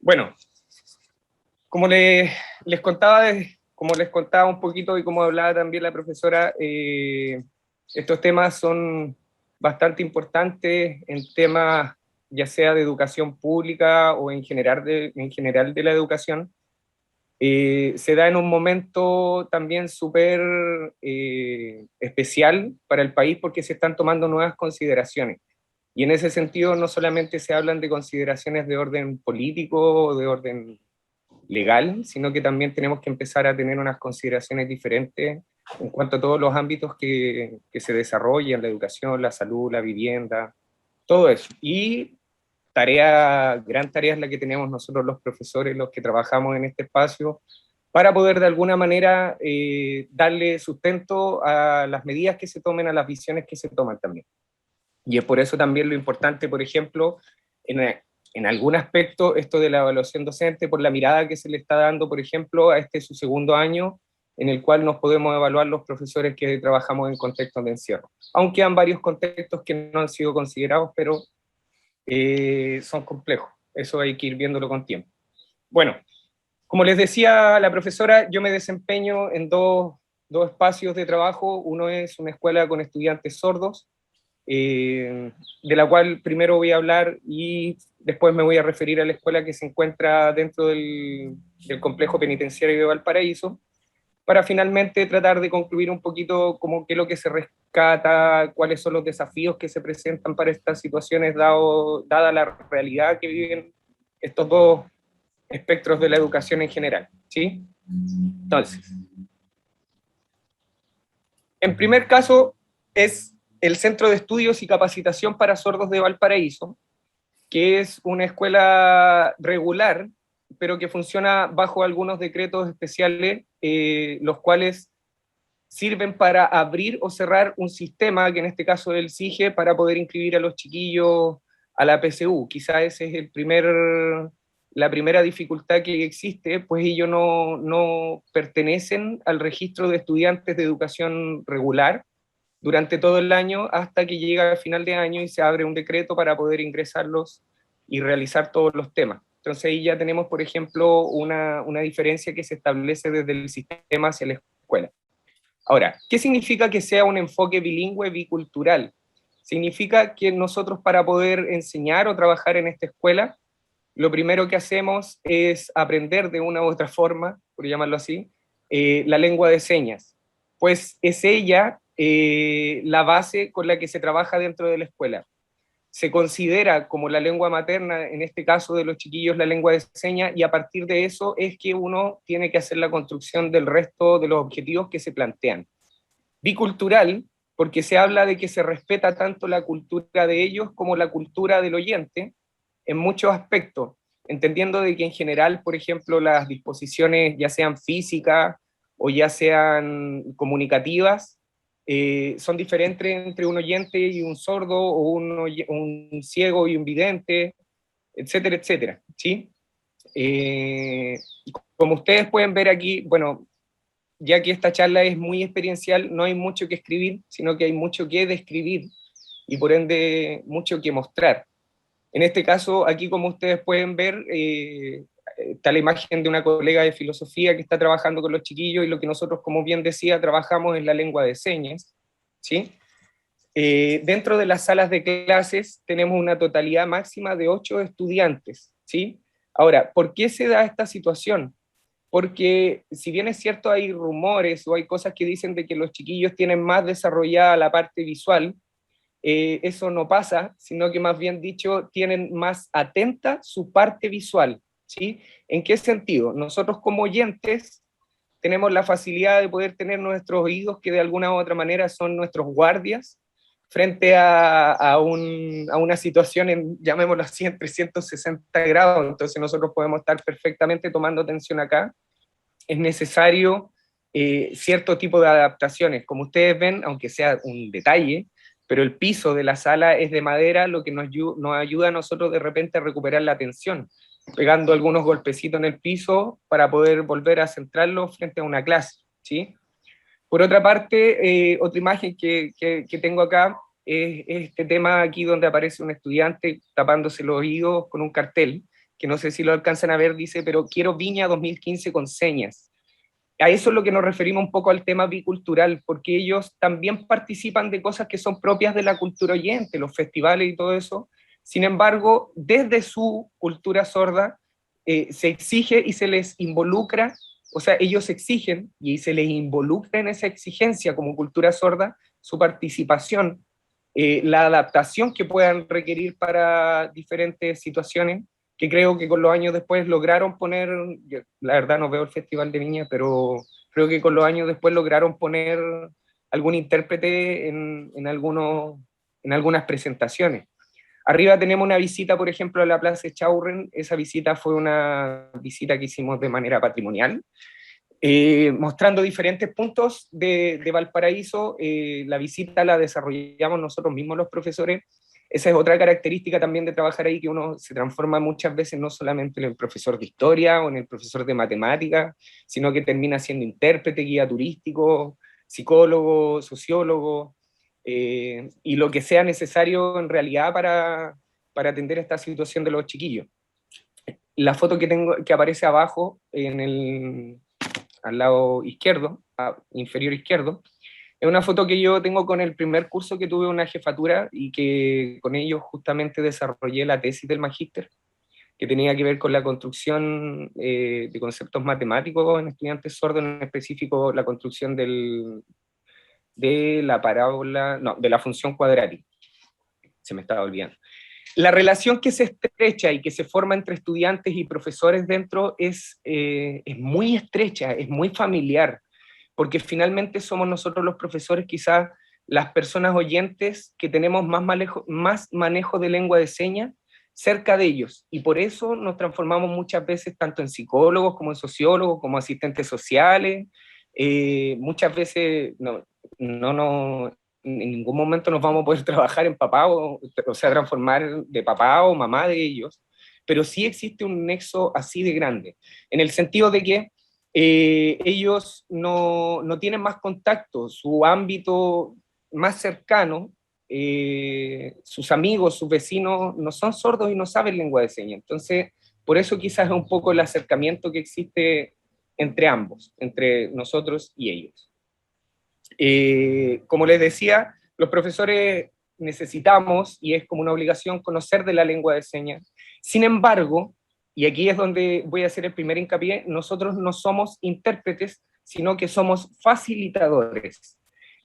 Bueno, como les contaba, como les contaba un poquito y como hablaba también la profesora, estos temas son bastante importantes en temas ya sea de educación pública o en general de la educación. Se da en un momento también súper especial para el país porque se están tomando nuevas consideraciones. Y en ese sentido no solamente se hablan de consideraciones de orden político o de orden legal, sino que también tenemos que empezar a tener unas consideraciones diferentes en cuanto a todos los ámbitos que se desarrollan, la educación, la salud, la vivienda, todo eso. Y gran tarea es la que tenemos nosotros los profesores, los que trabajamos en este espacio, para poder de alguna manera darle sustento a las medidas que se tomen, a las visiones que se toman también. Y es por eso también lo importante, por ejemplo, en algún aspecto, esto de la evaluación docente, por la mirada que se le está dando, por ejemplo, a este su segundo año, en el cual nos podemos evaluar los profesores que trabajamos en contextos de encierro. Aunque han varios contextos que no han sido considerados, pero son complejos. Eso hay que ir viéndolo con tiempo. Bueno, como les decía la profesora, yo me desempeño en dos espacios de trabajo. Uno es una escuela con estudiantes sordos, de la cual primero voy a hablar y después me voy a referir a la escuela que se encuentra dentro del complejo penitenciario de Valparaíso, para finalmente tratar de concluir un poquito como qué es lo que se rescata, cuáles son los desafíos que se presentan para estas situaciones, dada la realidad que viven estos dos espectros de la educación en general, ¿sí? Entonces, en primer caso es el Centro de Estudios y Capacitación para Sordos de Valparaíso, que es una escuela regular, pero que funciona bajo algunos decretos especiales, los cuales sirven para abrir o cerrar un sistema, que en este caso es el SIGE, para poder inscribir a los chiquillos a la PSU. Quizá ese es la primera dificultad que existe, pues ellos no pertenecen al registro de estudiantes de educación regular durante todo el año hasta que llega el final de año y se abre un decreto para poder ingresarlos y realizar todos los temas. Entonces ahí ya tenemos, por ejemplo, una diferencia que se establece desde el sistema hacia la escuela. Ahora, ¿qué significa que sea un enfoque bilingüe bicultural? Significa que nosotros para poder enseñar o trabajar en esta escuela, lo primero que hacemos es aprender de una u otra forma, por llamarlo así, la lengua de señas, pues es ella la base con la que se trabaja dentro de la escuela. Se considera como la lengua materna, en este caso de los chiquillos, la lengua de señas, y a partir de eso es que uno tiene que hacer la construcción del resto de los objetivos que se plantean. Bicultural, porque se habla de que se respeta tanto la cultura de ellos como la cultura del oyente, en muchos aspectos, entendiendo de que en general, por ejemplo, las disposiciones, ya sean físicas o ya sean comunicativas, son diferentes entre un oyente y un sordo, o un ciego y un vidente, etcétera, etcétera, ¿sí? Como ustedes pueden ver aquí, bueno, ya que esta charla es muy experiencial, no hay mucho que escribir, sino que hay mucho que describir y por ende mucho que mostrar. En este caso, aquí como ustedes pueden ver, está la imagen de una colega de filosofía que está trabajando con los chiquillos, y lo que nosotros, como bien decía, trabajamos en la lengua de señas, ¿sí? Dentro de las salas de clases tenemos una totalidad máxima de 8 estudiantes, ¿sí? Ahora, ¿por qué se da esta situación? Porque si bien es cierto hay rumores o hay cosas que dicen de que los chiquillos tienen más desarrollada la parte visual, eso no pasa, sino que más bien dicho, tienen más atenta su parte visual, ¿sí? ¿En qué sentido? Nosotros como oyentes tenemos la facilidad de poder tener nuestros oídos, que de alguna u otra manera son nuestros guardias, frente a una situación, llamémoslo así, en 360 grados, entonces nosotros podemos estar perfectamente tomando atención acá. Es necesario cierto tipo de adaptaciones, como ustedes ven, aunque sea un detalle, pero el piso de la sala es de madera, lo que nos ayuda a nosotros de repente a recuperar la atención, pegando algunos golpecitos en el piso para poder volver a centrarlo frente a una clase, ¿sí? Por otra parte, otra imagen que tengo acá es este tema aquí donde aparece un estudiante tapándose los oídos con un cartel, que no sé si lo alcanzan a ver, dice, pero quiero Viña 2015 con señas. A eso es lo que nos referimos un poco al tema bicultural, porque ellos también participan de cosas que son propias de la cultura oyente, los festivales y todo eso. Sin embargo, desde su cultura sorda, se exige y se les involucra, o sea, ellos exigen y se les involucra en esa exigencia como cultura sorda, su participación, la adaptación que puedan requerir para diferentes situaciones, que creo que con los años después lograron poner, la verdad no veo el Festival de Viña, pero creo que con los años después lograron poner algún intérprete en algunas presentaciones. Arriba tenemos una visita, por ejemplo, a la Plaza Echaurren. Esa visita fue una visita que hicimos de manera patrimonial, mostrando diferentes puntos de Valparaíso. La visita la desarrollamos nosotros mismos los profesores. Esa es otra característica también de trabajar ahí, que uno se transforma muchas veces no solamente en el profesor de historia o en el profesor de matemáticas, sino que termina siendo intérprete, guía turístico, psicólogo, sociólogo, y lo que sea necesario en realidad para atender esta situación de los chiquillos. La foto que tengo, que aparece abajo, al lado izquierdo, inferior izquierdo, es una foto que yo tengo con el primer curso que tuve una jefatura y que con ellos justamente desarrollé la tesis del magíster, que tenía que ver con la construcción de conceptos matemáticos en estudiantes sordos, en específico la construcción de la parábola, no, de la función cuadrática. Se me estaba olvidando. La relación que se estrecha y que se forma entre estudiantes y profesores dentro es muy estrecha, es muy familiar, porque finalmente somos nosotros los profesores quizás las personas oyentes que tenemos más manejo de lengua de señas cerca de ellos, y por eso nos transformamos muchas veces tanto en psicólogos como en sociólogos, como asistentes sociales. Muchas veces no, en ningún momento nos vamos a poder trabajar en papá, o sea, transformar de papá o mamá de ellos, pero sí existe un nexo así de grande, en el sentido de que ellos no tienen más contacto, su ámbito más cercano, sus amigos, sus vecinos, no son sordos y no saben lengua de señas. Entonces, por eso quizás es un poco el acercamiento que existe entre ambos, entre nosotros y ellos. Como les decía, los profesores necesitamos, y es como una obligación, conocer de la lengua de señas. Sin embargo, y aquí es donde voy a hacer el primer hincapié, nosotros no somos intérpretes, sino que somos facilitadores.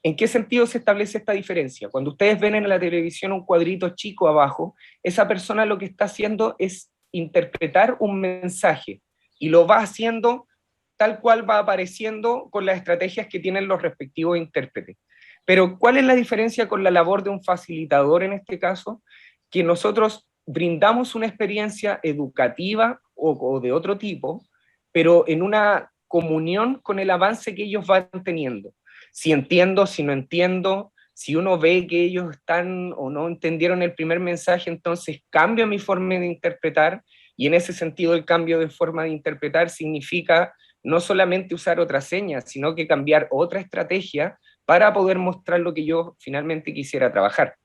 ¿En qué sentido se establece esta diferencia? Cuando ustedes ven en la televisión un cuadrito chico abajo, esa persona lo que está haciendo es interpretar un mensaje, y lo va haciendo tal cual va apareciendo con las estrategias que tienen los respectivos intérpretes. Pero ¿cuál es la diferencia con la labor de un facilitador en este caso? Que nosotros brindamos una experiencia educativa o de otro tipo, pero en una comunión con el avance que ellos van teniendo. Si entiendo, si no entiendo, si uno ve que ellos están o no entendieron el primer mensaje, entonces cambio mi forma de interpretar, y en ese sentido el cambio de forma de interpretar significa no solamente usar otra seña, sino que cambiar otra estrategia para poder mostrar lo que yo finalmente quisiera trabajar.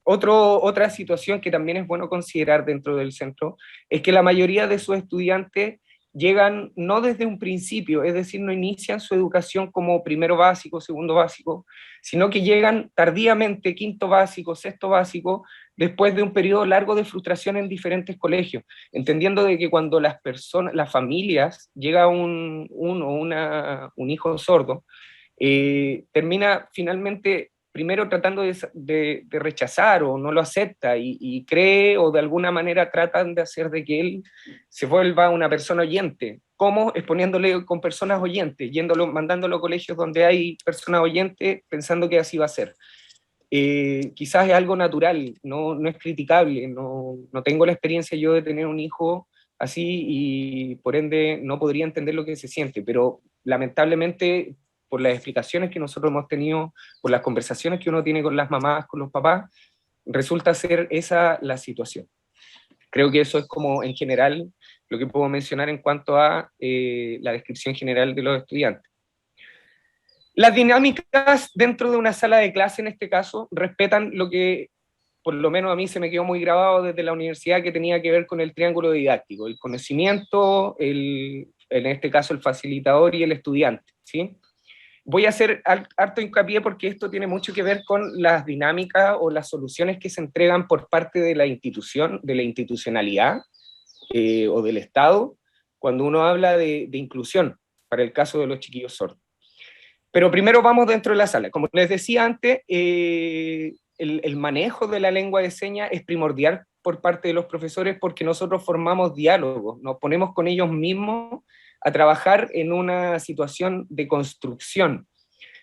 Otra situación que también es bueno considerar dentro del centro es que la mayoría de sus estudiantes llegan no desde un principio, es decir, no inician su educación como primero básico, segundo básico, sino que llegan tardíamente, quinto básico, sexto básico, después de un periodo largo de frustración en diferentes colegios, entendiendo de que cuando las personas, las familias, llega un hijo sordo, termina finalmente primero tratando de rechazar o no lo acepta, y cree o de alguna manera tratan de hacer de que él se vuelva una persona oyente. ¿Cómo? Exponiéndole con personas oyentes, mandándolo a colegios donde hay personas oyentes, pensando que así va a ser. Quizás es algo natural, no es criticable, no tengo la experiencia yo de tener un hijo así, y por ende no podría entender lo que se siente, pero lamentablemente por las explicaciones que nosotros hemos tenido, por las conversaciones que uno tiene con las mamás, con los papás, resulta ser esa la situación. Creo que eso es como en general lo que puedo mencionar en cuanto a la descripción general de los estudiantes. Las dinámicas dentro de una sala de clase, en este caso, respetan lo que por lo menos a mí se me quedó muy grabado desde la universidad, que tenía que ver con el triángulo didáctico, el conocimiento, en este caso el facilitador y el estudiante, ¿sí? Voy a hacer harto hincapié porque esto tiene mucho que ver con las dinámicas o las soluciones que se entregan por parte de la institución, de la institucionalidad o del Estado, cuando uno habla de inclusión, para el caso de los chiquillos sordos. Pero primero vamos dentro de la sala. Como les decía antes, el manejo de la lengua de señas es primordial por parte de los profesores porque nosotros formamos diálogos, nos ponemos con ellos mismos a trabajar en una situación de construcción.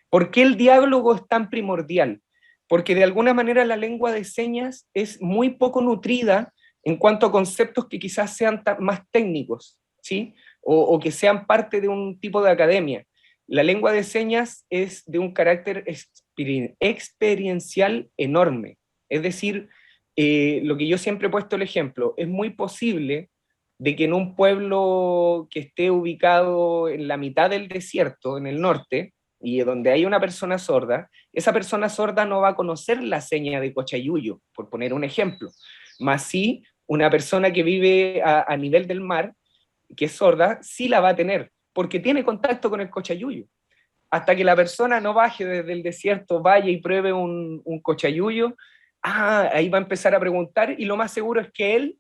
¿Por qué el diálogo es tan primordial? Porque de alguna manera la lengua de señas es muy poco nutrida en cuanto a conceptos que quizás sean más técnicos, ¿sí? O que sean parte de un tipo de academia. La lengua de señas es de un carácter experiencial enorme. Es decir, lo que yo siempre he puesto el ejemplo, es muy posible de que en un pueblo que esté ubicado en la mitad del desierto, en el norte, y donde hay una persona sorda, esa persona sorda no va a conocer la seña de Cochayuyo, por poner un ejemplo. Más sí, una persona que vive a nivel del mar, que es sorda, sí la va a tener, porque tiene contacto con el Cochayuyo. Hasta que la persona no baje desde el desierto, vaya y pruebe un Cochayuyo, ahí va a empezar a preguntar, y lo más seguro es que él,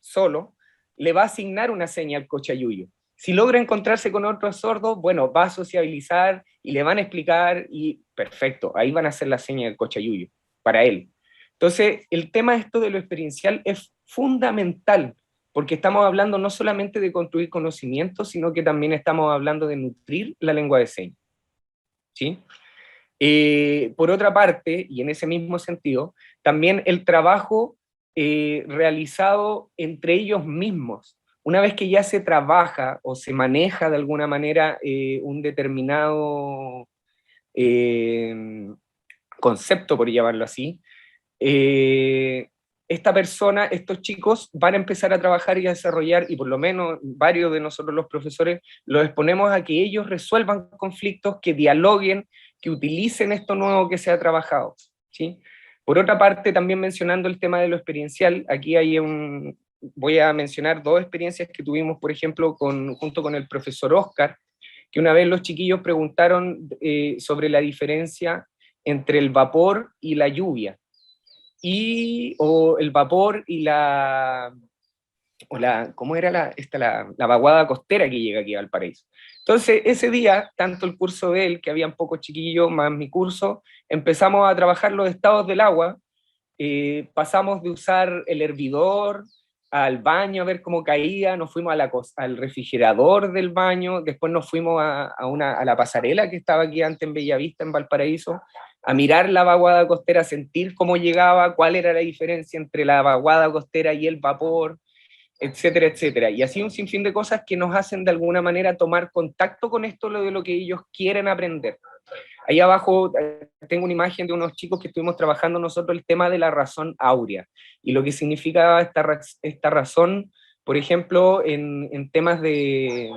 solo, le va a asignar una seña al Cochayuyo. Si logra encontrarse con otros sordos, bueno, va a sociabilizar y le van a explicar y perfecto, ahí van a hacer la seña del Cochayuyo para él. Entonces, el tema esto de lo experiencial es fundamental, porque estamos hablando no solamente de construir conocimiento, sino que también estamos hablando de nutrir la lengua de señas, ¿sí? Por otra parte, y en ese mismo sentido, también el trabajo realizado entre ellos mismos. Una vez que ya se trabaja o se maneja de alguna manera un determinado concepto, por llamarlo así, esta persona, estos chicos van a empezar a trabajar y a desarrollar, y por lo menos varios de nosotros los profesores los exponemos a que ellos resuelvan conflictos, que dialoguen, que utilicen esto nuevo que se ha trabajado, ¿sí? Por otra parte, también mencionando el tema de lo experiencial, aquí voy a mencionar dos experiencias que tuvimos, por ejemplo, junto con el profesor Oscar, que una vez los chiquillos preguntaron sobre la diferencia entre el vapor y la lluvia, o el vapor y ¿cómo era la vaguada costera que llega aquí a Valparaíso? Entonces, ese día, tanto el curso de él, que habían pocos chiquillos, más mi curso, empezamos a trabajar los estados del agua, pasamos de usar el hervidor al baño a ver cómo caía, nos fuimos al refrigerador del baño, después nos fuimos a la pasarela que estaba aquí antes en Bellavista, en Valparaíso, a mirar la vaguada costera, a sentir cómo llegaba, cuál era la diferencia entre la vaguada costera y el vapor, etcétera, etcétera. Y así un sinfín de cosas que nos hacen de alguna manera tomar contacto con esto, de lo que ellos quieren aprender. Ahí abajo tengo una imagen de unos chicos que estuvimos trabajando nosotros el tema de la razón áurea y lo que significa esta razón, por ejemplo, en temas de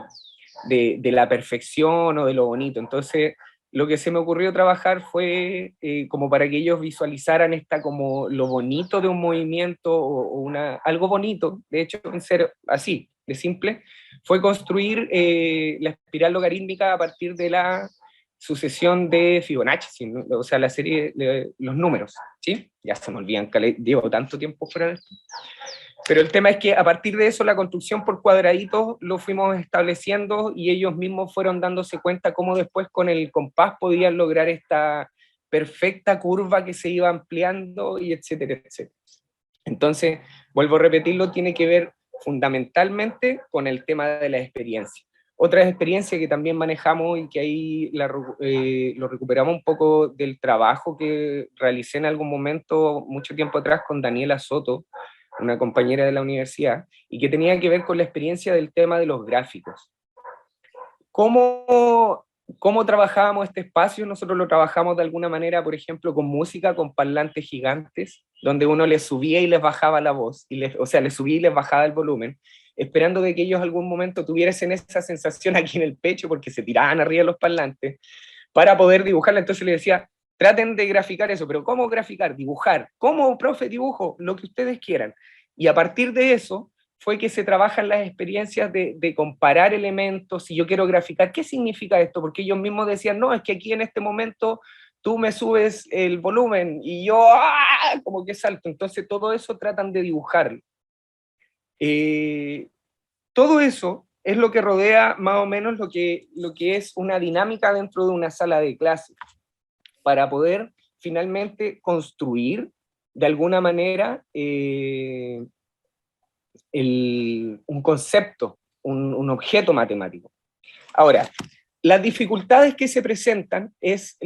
la perfección o de lo bonito. Entonces, lo que se me ocurrió trabajar fue como para que ellos visualizaran como lo bonito de un movimiento algo bonito, de hecho, en ser así, de simple, fue construir la espiral logarítmica a partir de la sucesión de Fibonacci, ¿sí? O sea, la serie de los números, ¿sí? Ya se me olvidan, llevo tanto tiempo fuera de esto. Pero el tema es que a partir de eso la construcción por cuadraditos lo fuimos estableciendo y ellos mismos fueron dándose cuenta cómo después con el compás podían lograr esta perfecta curva que se iba ampliando y etcétera, etcétera. Entonces, vuelvo a repetirlo, tiene que ver fundamentalmente con el tema de la experiencia. Otra experiencia que también manejamos y que ahí lo recuperamos un poco del trabajo que realicé en algún momento, mucho tiempo atrás, con Daniela Soto, una compañera de la universidad, y que tenía que ver con la experiencia del tema de los gráficos. ¿Cómo trabajábamos este espacio? Nosotros lo trabajamos de alguna manera, por ejemplo, con música, con parlantes gigantes, donde uno les subía y les bajaba la voz, o sea, les subía y les bajaba el volumen, esperando de que ellos algún momento tuviesen esa sensación aquí en el pecho, porque se tiraban arriba de los parlantes, para poder dibujarla. Entonces les decía, traten de graficar eso, pero ¿cómo graficar? Dibujar. ¿Cómo, profe, dibujo? Lo que ustedes quieran. Y a partir de eso fue que se trabajan las experiencias de comparar elementos. Si yo quiero graficar, ¿qué significa esto? Porque ellos mismos decían, no, es que aquí en este momento tú me subes el volumen y yo ¡ah! Como que salto. Entonces todo eso tratan de dibujarlo. Todo eso es lo que rodea más o menos lo que es una dinámica dentro de una sala de clase, para poder finalmente construir de alguna manera un concepto, un objeto matemático. Ahora, las dificultades que se presentan es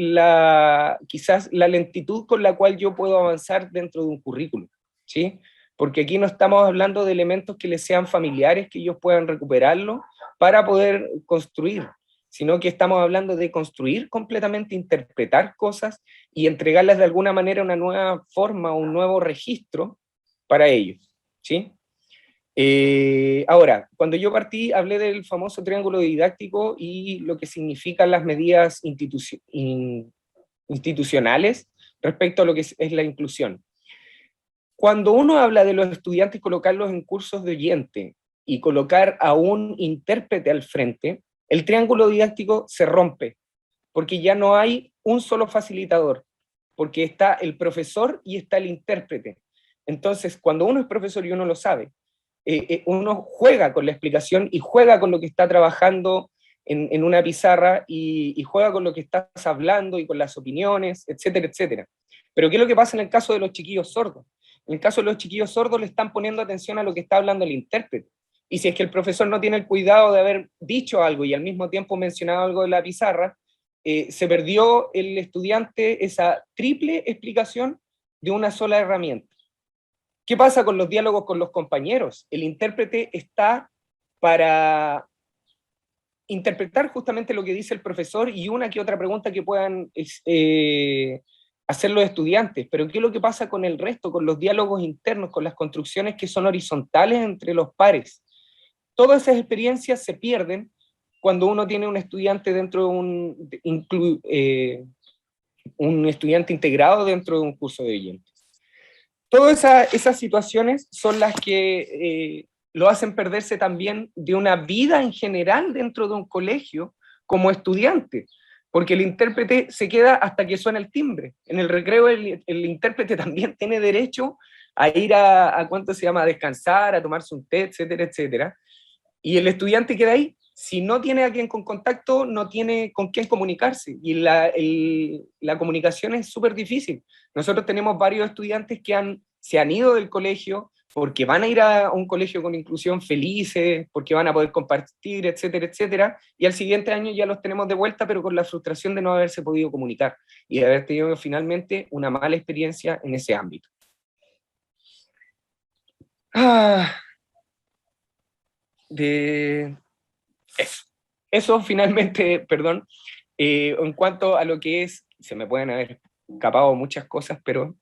quizás la lentitud con la cual yo puedo avanzar dentro de un currículum, ¿sí? Porque aquí no estamos hablando de elementos que les sean familiares, que ellos puedan recuperarlo para poder construir, sino que estamos hablando de construir completamente, interpretar cosas y entregarlas de alguna manera una nueva forma, un nuevo registro para ellos, ¿sí? Ahora, cuando yo partí, hablé del famoso triángulo didáctico y lo que significan las medidas institucionales respecto a lo que es la inclusión. Cuando uno habla de los estudiantes, colocarlos en cursos de oyente y colocar a un intérprete al frente, el triángulo didáctico se rompe, porque ya no hay un solo facilitador, porque está el profesor y está el intérprete. Entonces, cuando uno es profesor y uno lo sabe, uno juega con la explicación y juega con lo que está trabajando en una pizarra y juega con lo que estás hablando y con las opiniones, etcétera, etcétera. Pero ¿qué es lo que pasa en el caso de los chiquillos sordos? En el caso de los chiquillos sordos le están poniendo atención a lo que está hablando el intérprete. Y si es que el profesor no tiene el cuidado de haber dicho algo y al mismo tiempo mencionado algo de la pizarra, se perdió el estudiante esa triple explicación de una sola herramienta. ¿Qué pasa con los diálogos con los compañeros? El intérprete está para interpretar justamente lo que dice el profesor y una que otra pregunta que puedan hacer los estudiantes, pero ¿qué es lo que pasa con el resto, con los diálogos internos, con las construcciones que son horizontales entre los pares? Todas esas experiencias se pierden cuando uno tiene un estudiante dentro de un estudiante integrado dentro de un curso de oyentes. Todas esas situaciones son las que lo hacen perderse también de una vida en general dentro de un colegio como estudiante, porque el intérprete se queda hasta que suena el timbre. En el recreo el intérprete también tiene derecho a ir ¿cuánto se llama?, a descansar, a tomarse un té, etcétera, etcétera. Y el estudiante queda ahí. Si no tiene a quien con contacto, no tiene con quién comunicarse. Y la comunicación es súper difícil. Nosotros tenemos varios estudiantes que se han ido del colegio porque van a ir a un colegio con inclusión felices, porque van a poder compartir, etcétera, etcétera, y al siguiente año ya los tenemos de vuelta, pero con la frustración de no haberse podido comunicar y de haber tenido finalmente una mala experiencia en ese ámbito. Eso finalmente, perdón, en cuanto a lo que es, se me pueden haber escapado muchas cosas, pero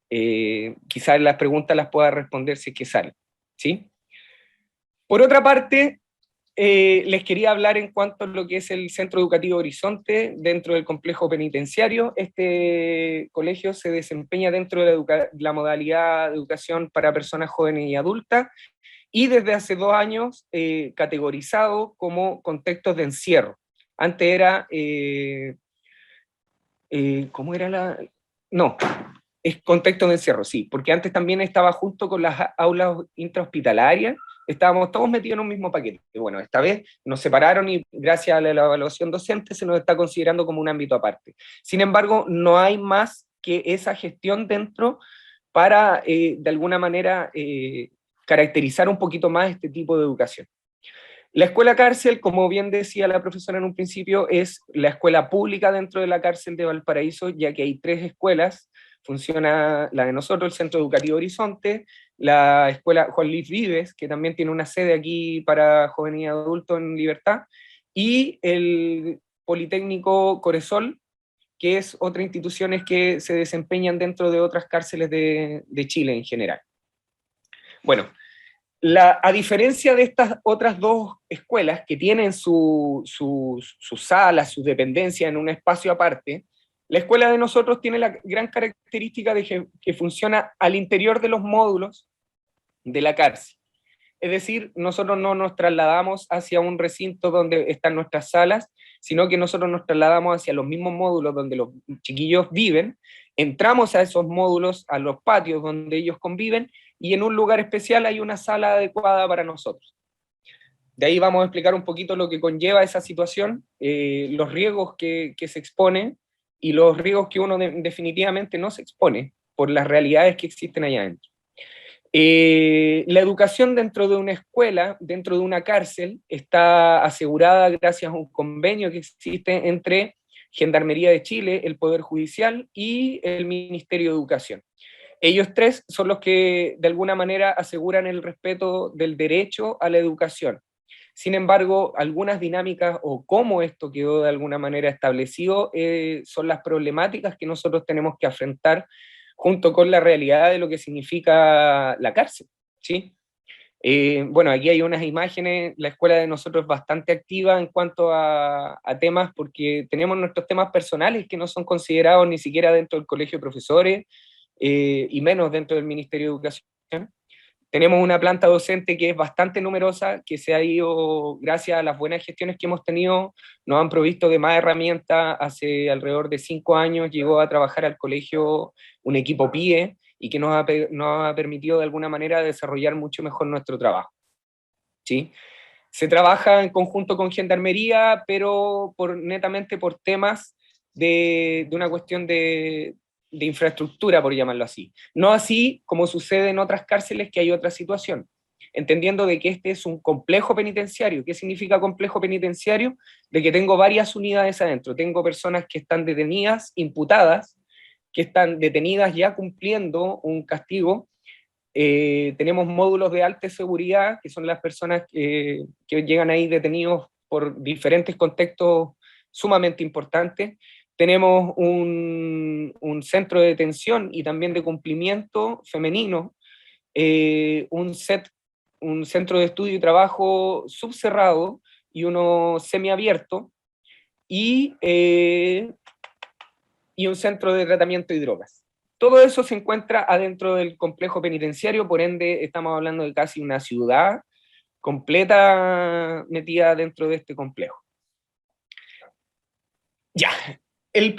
quizás las preguntas las pueda responder si es que salen, ¿sí? Por otra parte, les quería hablar en cuanto a lo que es el Centro Educativo Horizonte dentro del complejo penitenciario. Este colegio se desempeña dentro de la modalidad de educación para personas jóvenes y adultas, y desde hace 2 años categorizado como contextos de encierro. Antes era, ¿cómo era la...? No, es contexto de encierro, sí, porque antes también estaba junto con las aulas intrahospitalarias, estábamos todos metidos en un mismo paquete. Bueno, esta vez nos separaron y gracias a la evaluación docente se nos está considerando como un ámbito aparte. Sin embargo, no hay más que esa gestión dentro para, de alguna manera, caracterizar un poquito más este tipo de educación. La escuela cárcel, como bien decía la profesora en un principio, es la escuela pública dentro de la cárcel de Valparaíso, ya que hay 3 escuelas. Funciona la de nosotros, el Centro Educativo Horizonte, la escuela Juan Luis Vives, que también tiene una sede aquí para jóvenes y adultos en libertad, y el Politécnico Coresol, que es otra institución que se desempeñan dentro de otras cárceles de Chile en general. Bueno, a diferencia de estas otras 2 escuelas que tienen sus salas, sus dependencias en un espacio aparte, La escuela de nosotros tiene la gran característica de que funciona al interior de los módulos de la cárcel. Es decir, nosotros no nos trasladamos hacia un recinto donde están nuestras salas, sino que nosotros nos trasladamos hacia los mismos módulos donde los chiquillos viven, entramos a esos módulos, a los patios donde ellos conviven, y en un lugar especial hay una sala adecuada para nosotros. De ahí vamos a explicar un poquito lo que conlleva esa situación, los riesgos que se exponen y los riesgos que uno definitivamente no se expone por las realidades que existen allá adentro. La educación dentro de una escuela, dentro de una cárcel, está asegurada gracias a un convenio que existe entre Gendarmería de Chile, el Poder Judicial y el Ministerio de Educación. Ellos tres son los que de alguna manera aseguran el respeto del derecho a la educación. Sin embargo, algunas dinámicas o cómo esto quedó de alguna manera establecido son las problemáticas que nosotros tenemos que afrontar junto con la realidad de lo que significa la cárcel, ¿sí? Bueno, aquí hay unas imágenes, la escuela de nosotros es bastante activa en cuanto a temas, porque tenemos nuestros temas personales que no son considerados ni siquiera dentro del colegio de profesores, y menos dentro del Ministerio de Educación. Tenemos una planta docente que es bastante numerosa, que se ha ido, gracias a las buenas gestiones que hemos tenido, nos han provisto de más herramientas. Hace alrededor de 5 años llegó a trabajar al colegio un equipo PIE y que nos ha permitido de alguna manera desarrollar mucho mejor nuestro trabajo, ¿sí? Se trabaja en conjunto con Gendarmería, pero netamente por temas de una cuestión de infraestructura, por llamarlo así. No así como sucede en otras cárceles, que hay otra situación, entendiendo de que este es un complejo penitenciario. ¿Qué significa complejo penitenciario? De que tengo varias unidades adentro. Tengo personas que están detenidas, imputadas, que están detenidas ya cumpliendo un castigo. Tenemos módulos de alta seguridad, que son las personas que llegan ahí detenidos por diferentes contextos sumamente importantes. Tenemos un centro de detención y también de cumplimiento femenino, un centro de estudio y trabajo subcerrado y uno semiabierto, y un centro de tratamiento y drogas. Todo eso se encuentra adentro del complejo penitenciario, por ende estamos hablando de casi una ciudad completa metida dentro de este complejo. Ya, la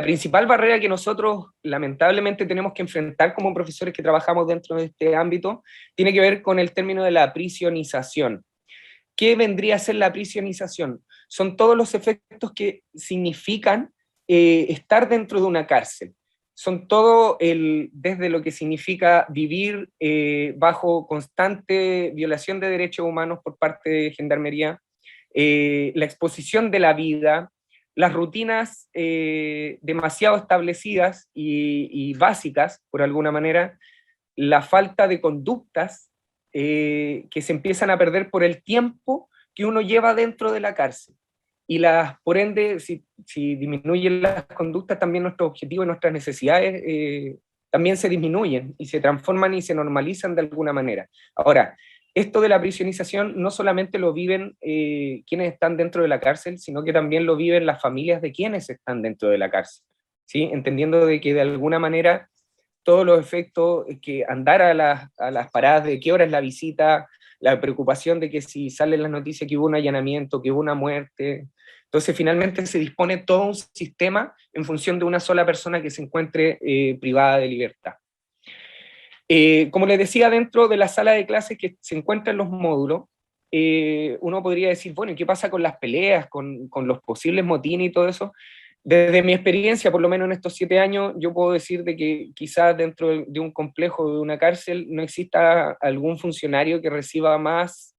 principal barrera que nosotros lamentablemente tenemos que enfrentar como profesores que trabajamos dentro de este ámbito tiene que ver con el término de la prisionización. ¿Qué vendría a ser la prisionización? Son todos los efectos que significan estar dentro de una cárcel. Son todo desde lo que significa vivir bajo constante violación de derechos humanos por parte de Gendarmería, la exposición de la vida, las rutinas demasiado establecidas y básicas, por alguna manera, la falta de conductas que se empiezan a perder por el tiempo que uno lleva dentro de la cárcel. Y por ende, si disminuyen las conductas, también nuestros objetivos y nuestras necesidades también se disminuyen y se transforman y se normalizan de alguna manera. Ahora, esto de la prisionización no solamente lo viven quienes están dentro de la cárcel, sino que también lo viven las familias de quienes están dentro de la cárcel, ¿sí? Entendiendo de que de alguna manera todos los efectos, que andar a las paradas de qué hora es la visita, la preocupación de que si sale las noticias que hubo un allanamiento, que hubo una muerte. Entonces finalmente se dispone todo un sistema en función de una sola persona que se encuentre privada de libertad. Como les decía, dentro de la sala de clases que se encuentran los módulos, uno podría decir, bueno, ¿y qué pasa con las peleas, con los posibles motines y todo eso? Desde mi experiencia, por lo menos en estos 7 años, yo puedo decir de que quizás dentro de un complejo, de una cárcel, no exista algún funcionario que reciba más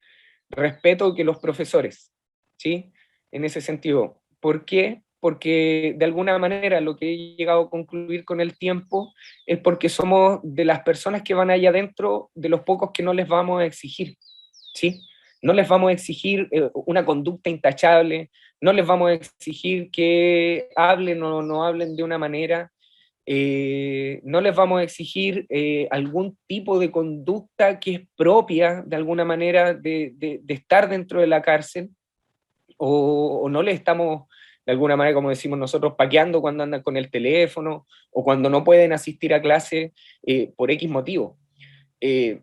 respeto que los profesores, ¿sí? En ese sentido. ¿Por qué? Porque de alguna manera lo que he llegado a concluir con el tiempo es porque somos de las personas que van allá adentro, de los pocos que no les vamos a exigir, ¿sí? No les vamos a exigir una conducta intachable, no les vamos a exigir que hablen o no hablen de una manera, no les vamos a exigir algún tipo de conducta que es propia de alguna manera de estar dentro de la cárcel, o no le estamos, de alguna manera, como decimos nosotros, paqueando cuando andan con el teléfono, o cuando no pueden asistir a clase por X motivo.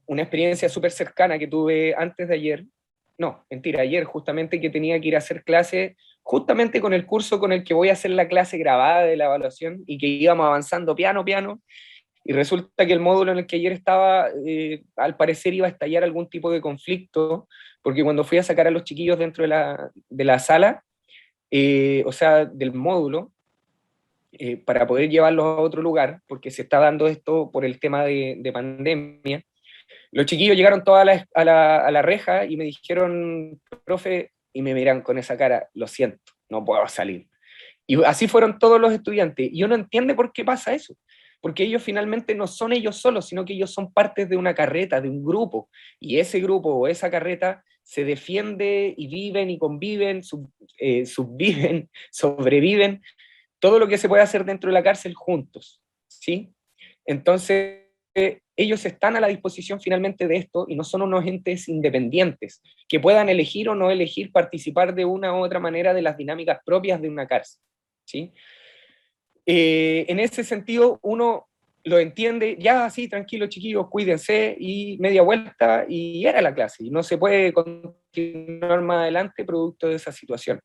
Una experiencia súper cercana que tuve antes de ayer, no, mentira, ayer justamente, que tenía que ir a hacer clase justamente con el curso con el que voy a hacer la clase grabada de la evaluación, y que íbamos avanzando piano, piano, y resulta que el módulo en el que ayer estaba, al parecer iba a estallar algún tipo de conflicto, porque cuando fui a sacar a los chiquillos dentro de la sala, o sea, del módulo, para poder llevarlos a otro lugar, porque se está dando esto por el tema de pandemia, los chiquillos llegaron todos a la reja y me dijeron, profe, y me miran con esa cara, lo siento, no puedo salir. Y así fueron todos los estudiantes. Y uno entiende por qué pasa eso. Porque ellos finalmente no son ellos solos, sino que ellos son partes de una carreta, de un grupo. Y ese grupo o esa carreta se defiende y viven y conviven, subviven, sobreviven, todo lo que se puede hacer dentro de la cárcel juntos. ¿Sí? Entonces, ellos están a la disposición finalmente de esto y no son unos entes independientes que puedan elegir o no elegir participar de una u otra manera de las dinámicas propias de una cárcel. ¿Sí? En ese sentido, uno lo entiende, ya así, tranquilo chiquillos, cuídense, y media vuelta, y era la clase, y no se puede continuar más adelante producto de esa situación.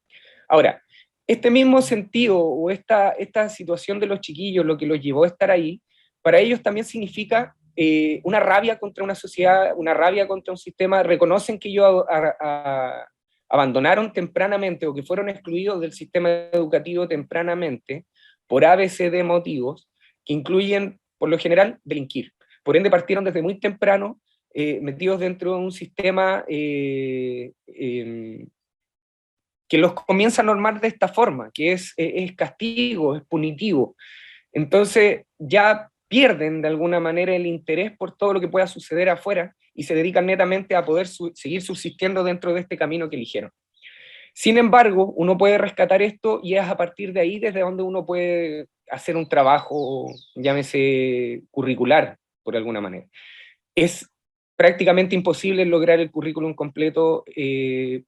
Ahora, este mismo sentido o esta situación de los chiquillos, lo que los llevó a estar ahí, para ellos también significa una rabia contra una sociedad, una rabia contra un sistema. Reconocen que ellos abandonaron tempranamente o que fueron excluidos del sistema educativo tempranamente por ABC de motivos que incluyen, por lo general, delinquir. Por ende, partieron desde muy temprano metidos dentro de un sistema que los comienza a normar de esta forma, que es castigo, es punitivo. Entonces ya pierden de alguna manera el interés por todo lo que pueda suceder afuera y se dedican netamente a poder seguir subsistiendo dentro de este camino que eligieron. Sin embargo, uno puede rescatar esto y es a partir de ahí desde donde uno puede hacer un trabajo, llámese curricular, por alguna manera. Es prácticamente imposible lograr el currículum completo,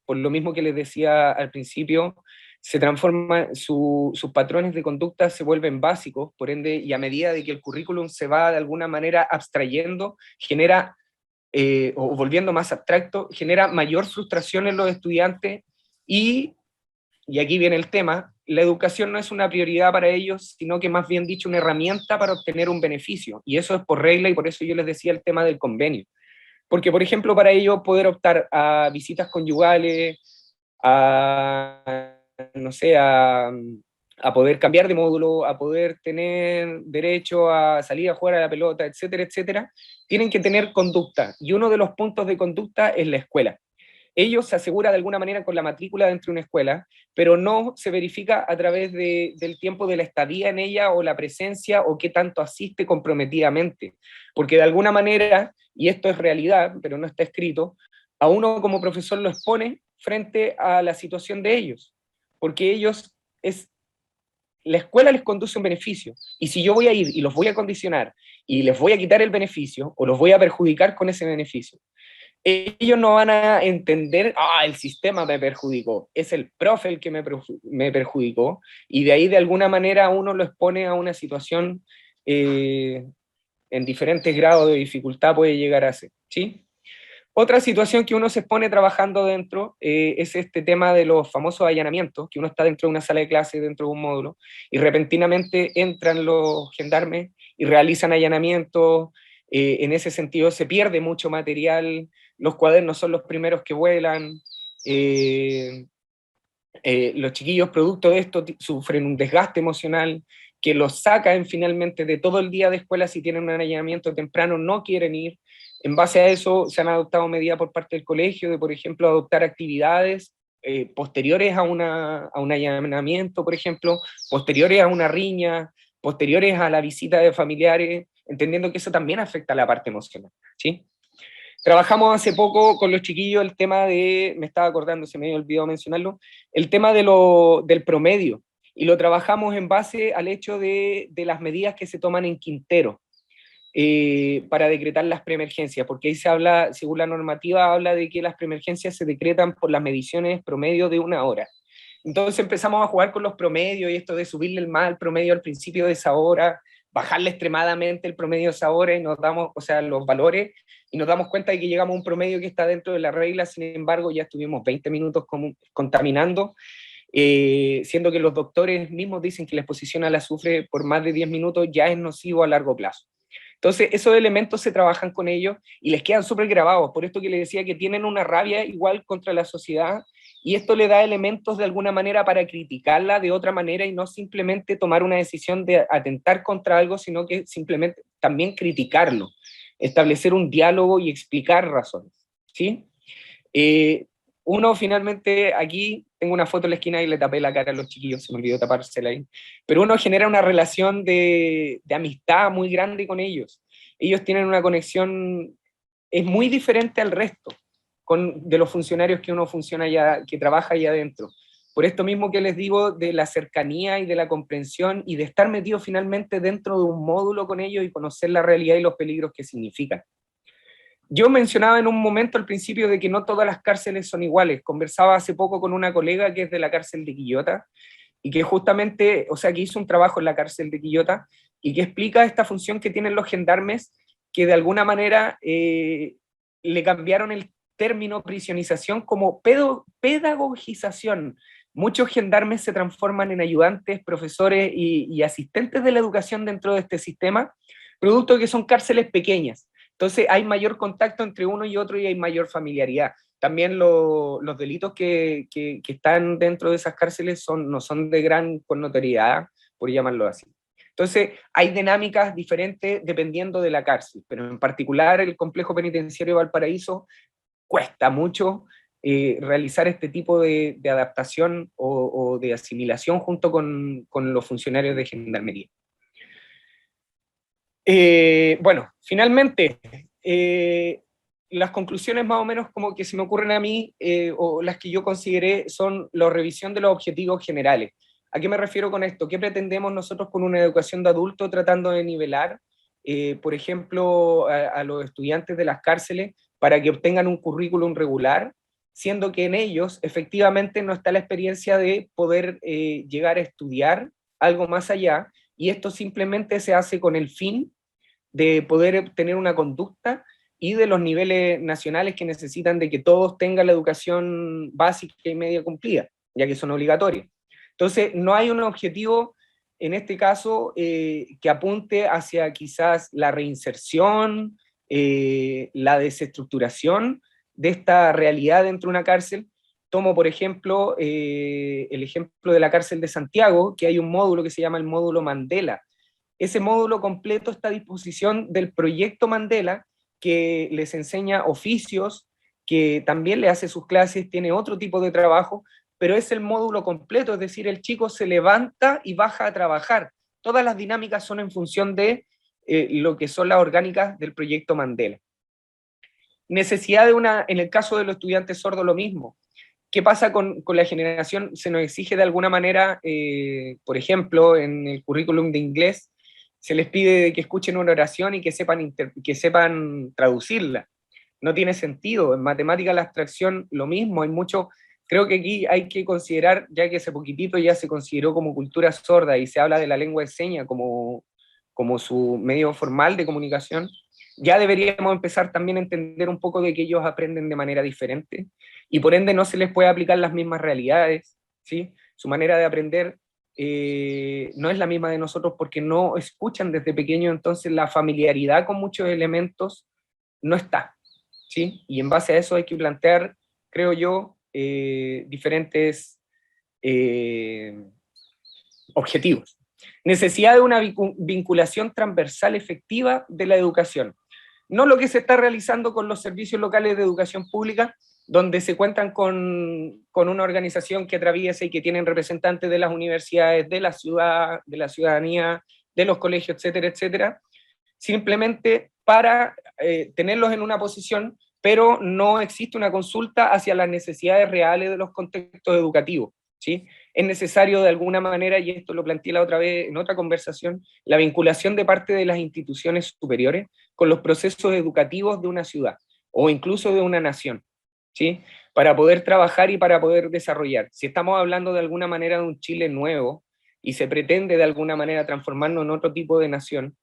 por lo mismo que les decía al principio, se transforma, sus patrones de conducta se vuelven básicos, por ende, y a medida de que el currículum se va de alguna manera abstrayendo, genera, o volviendo más abstracto, genera mayor frustración en los estudiantes y aquí viene el tema, la educación no es una prioridad para ellos, sino que más bien dicho una herramienta para obtener un beneficio, y eso es por regla, y por eso yo les decía el tema del convenio. Porque, por ejemplo, para ellos poder optar a visitas conyugales, a, no sé, a poder cambiar de módulo, a poder tener derecho a salir a jugar a la pelota, etcétera, etcétera, tienen que tener conducta, y uno de los puntos de conducta es la escuela. Ellos se asegura de alguna manera con la matrícula dentro de una escuela, pero no se verifica a través del tiempo de la estadía en ella o la presencia o qué tanto asiste comprometidamente. Porque de alguna manera, y esto es realidad, pero no está escrito, a uno como profesor lo expone frente a la situación de ellos, porque ellos la escuela les conduce un beneficio, y si yo voy a ir y los voy a condicionar y les voy a quitar el beneficio o los voy a perjudicar con ese beneficio, ellos no van a entender, el sistema me perjudicó, es el profe el que me perjudicó, y de ahí de alguna manera uno lo expone a una situación en diferentes grados de dificultad puede llegar a ser, ¿sí? Otra situación que uno se expone trabajando dentro es este tema de los famosos allanamientos, que uno está dentro de una sala de clase, dentro de un módulo, y repentinamente entran los gendarmes y realizan allanamientos. En ese sentido se pierde mucho material, los cuadernos son los primeros que vuelan, los chiquillos producto de esto sufren un desgaste emocional que los sacan finalmente de todo el día de escuela. Si tienen un allanamiento temprano no quieren ir. En base a eso se han adoptado medidas por parte del colegio de, por ejemplo, adoptar actividades posteriores a un allanamiento, por ejemplo, posteriores a una riña, posteriores a la visita de familiares, entendiendo que eso también afecta a la parte emocional, ¿sí? Trabajamos hace poco con los chiquillos el tema de, me estaba acordando, se me había olvidado mencionarlo, el tema del promedio, y lo trabajamos en base al hecho de las medidas que se toman en Quintero. para decretar las preemergencias, porque ahí se habla, según la normativa, habla de que las preemergencias se decretan por las mediciones promedio de 1 hora. Entonces empezamos a jugar con los promedios y esto de subirle el mal promedio al principio de esa hora, bajarle extremadamente el promedio de esa hora y nos damos, o sea, los valores, y nos damos cuenta de que llegamos a un promedio que está dentro de la regla. Sin embargo, ya estuvimos 20 minutos contaminando, siendo que los doctores mismos dicen que la exposición al azufre por más de 10 minutos ya es nocivo a largo plazo. Entonces, esos elementos se trabajan con ellos y les quedan súper grabados. Por esto que les decía que tienen una rabia igual contra la sociedad, y esto le da elementos de alguna manera para criticarla de otra manera y no simplemente tomar una decisión de atentar contra algo, sino que simplemente también criticarlo, establecer un diálogo y explicar razones, ¿sí? Uno finalmente, aquí tengo una foto en la esquina y le tapé la cara a los chiquillos, se me olvidó tapársela ahí, pero uno genera una relación de amistad muy grande con ellos. Ellos tienen una conexión, es muy diferente al resto de los funcionarios que uno funciona ya, que trabaja allá adentro. Por esto mismo que les digo de la cercanía y de la comprensión y de estar metido finalmente dentro de un módulo con ellos y conocer la realidad y los peligros que significan. Yo mencionaba en un momento al principio de que no todas las cárceles son iguales. Conversaba hace poco con una colega que es de la cárcel de Quillota y que justamente, o sea, que hizo un trabajo en la cárcel de Quillota y que explica esta función que tienen los gendarmes, que de alguna manera le cambiaron el término prisionización como pedagogización. Muchos gendarmes se transforman en ayudantes, profesores y asistentes de la educación dentro de este sistema, producto de que son cárceles pequeñas. Entonces hay mayor contacto entre uno y otro y hay mayor familiaridad. También los delitos que están dentro de esas cárceles no son de gran connotoriedad, por llamarlo así. Entonces hay dinámicas diferentes dependiendo de la cárcel, pero en particular el complejo penitenciario de Valparaíso cuesta mucho realizar este tipo de adaptación o de asimilación junto con los funcionarios de gendarmería. Bueno, finalmente, las conclusiones más o menos como que se me ocurren a mí, o las que yo consideré, son la revisión de los objetivos generales. ¿A qué me refiero con esto? ¿Qué pretendemos nosotros con una educación de adulto tratando de nivelar, por ejemplo, a los estudiantes de las cárceles para que obtengan un currículum regular, siendo que en ellos efectivamente no está la experiencia de poder llegar a estudiar algo más allá, y esto simplemente se hace con el fin de poder tener una conducta y de los niveles nacionales que necesitan de que todos tengan la educación básica y media cumplida, ya que son obligatorios. Entonces, no hay un objetivo, en este caso, que apunte hacia quizás la reinserción, la desestructuración de esta realidad dentro de una cárcel. Tomo, por ejemplo, el ejemplo de la cárcel de Santiago, que hay un módulo que se llama el módulo Mandela. Ese módulo completo está a disposición del proyecto Mandela, que les enseña oficios, que también le hace sus clases, tiene otro tipo de trabajo, pero es el módulo completo, es decir, el chico se levanta y baja a trabajar. Todas las dinámicas son en función de lo que son las orgánicas del proyecto Mandela. Necesidad de en el caso de los estudiantes sordos, lo mismo. ¿Qué pasa con la generación? Se nos exige de alguna manera, por ejemplo, en el currículum de inglés, se les pide que escuchen una oración y que sepan traducirla. No tiene sentido. En matemática la abstracción lo mismo. Hay mucho, creo que aquí hay que considerar, ya que hace poquitito ya se consideró como cultura sorda y se habla de la lengua de señas como su medio formal de comunicación, ya deberíamos empezar también a entender un poco de que ellos aprenden de manera diferente y por ende no se les puede aplicar las mismas realidades, ¿sí? Su manera de aprender no es la misma de nosotros porque no escuchan desde pequeño, entonces la familiaridad con muchos elementos no está, ¿sí? Y en base a eso hay que plantear, creo yo, diferentes objetivos. Necesidad de una vinculación transversal efectiva de la educación. No lo que se está realizando con los servicios locales de educación pública, donde se cuentan con una organización que atraviesa y que tienen representantes de las universidades, de la ciudad, de la ciudadanía, de los colegios, etcétera, etcétera, simplemente para tenerlos en una posición, pero no existe una consulta hacia las necesidades reales de los contextos educativos, ¿sí? es necesario de alguna manera, y esto lo planteé la otra vez en otra conversación, la vinculación de parte de las instituciones superiores con los procesos educativos de una ciudad o incluso de una nación, ¿sí? Para poder trabajar y para poder desarrollar. Si estamos hablando de alguna manera de un Chile nuevo y se pretende de alguna manera transformarnos en otro tipo de nación,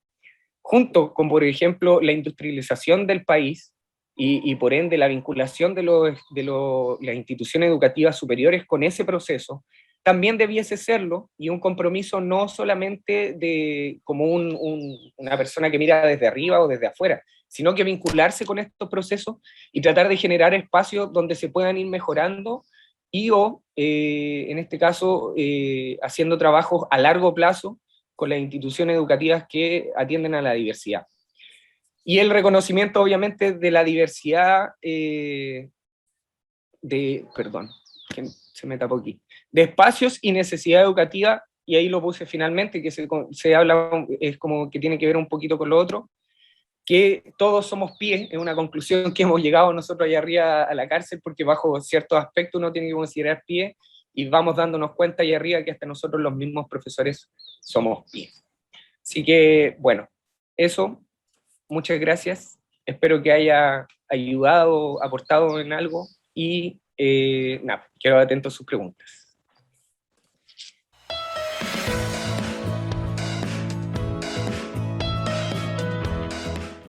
junto con, por ejemplo, la industrialización del país y por ende la vinculación de las instituciones educativas superiores con ese proceso, también debiese serlo, y un compromiso no solamente de como una persona que mira desde arriba o desde afuera, sino que vincularse con estos procesos y tratar de generar espacios donde se puedan ir mejorando y o, en este caso, haciendo trabajos a largo plazo con las instituciones educativas que atienden a la diversidad. Y el reconocimiento, obviamente, de la diversidad perdón, que se me tapó aquí, de espacios y necesidad educativa, y ahí lo puse finalmente, que se habla, es como que tiene que ver un poquito con lo otro, que todos somos pies, es una conclusión que hemos llegado nosotros allá arriba a la cárcel, porque bajo ciertos aspectos uno tiene que considerar pies, y vamos dándonos cuenta allá arriba que hasta nosotros los mismos profesores somos pies. Así que, bueno, eso, muchas gracias. Espero que haya ayudado, aportado en algo y nada, quedo atento a sus preguntas.